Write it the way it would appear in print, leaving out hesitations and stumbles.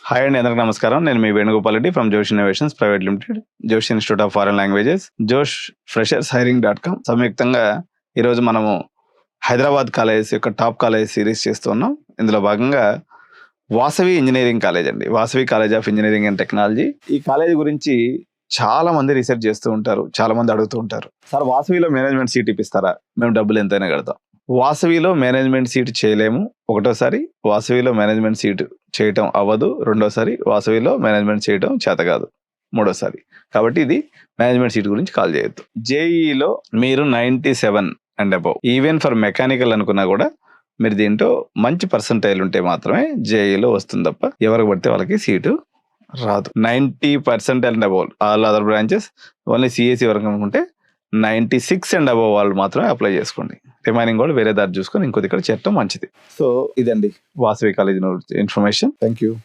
Hi అండి, అందరికి నమస్కారం. నేను మీ వేణుగోపాల్ రెడ్డి ఫ్రమ్ జోష్ ఇన్నోవేషన్స్ ప్రైవేట్ లిమిటెడ్, జోష్ ఇన్స్టిట్యూట్ ఆఫ్ ఫారెన్ లాంగ్వేజెస్, జోష్ ఫ్రెషర్స్ hiring.com సంయుక్తంగా ఈరోజు మనము హైదరాబాద్ కాలేజ్ యొక్క టాప్ కాలేజ్ సిరీస్ చేస్తున్నాం. ఇందులో భాగంగా వాసవి ఇంజనీరింగ్ కాలేజ్ అండి, Vasavi college of engineering and technology. ఈ కాలేజ్ గురించి చాలా మంది రీసెర్చ్ చేస్తూ ఉంటారు, చాలా మంది అడుగుతూ ఉంటారు, సార్ వాసవిలో మేనేజ్మెంట్ సీట్ ఇప్పిస్తారా, మేము డబ్బులు ఎంతైనా కడతాం. వాసవిలో మేనేజ్మెంట్ సీట్ చేయలేము. ఒకటోసారి వాసవిలో మేనేజ్మెంట్ సీట్ చేయటం అవ్వదు, రెండోసారి వాసవిలో మేనేజ్మెంట్ చేయటం చేత కాదు, మూడోసారి. కాబట్టి ఇది మేనేజ్మెంట్ సీట్ గురించి కాల్ చేయొద్దు. జేఈలో మీరు 97 and above, even for mechanical అనుకున్నా కూడా మీరు దీంట్లో మంచి పర్సంటైల్ ఉంటే మాత్రమే జేఈలో వస్తుంది తప్ప ఎవరికి పడితే వాళ్ళకి సీటు రాదు. 90% and above all other branches, only CSC వరకు అనుకుంటే 96 అండ్ అబౌవ్ వాళ్ళు మాత్రమే అప్లై చేసుకోండి. రిమైనింగ్ కూడా వేరే దారి చూసుకొని ఇంకొద్ది ఇక్కడ చేరటం మంచిది. సో ఇదండి Vasavi college information. Thank you.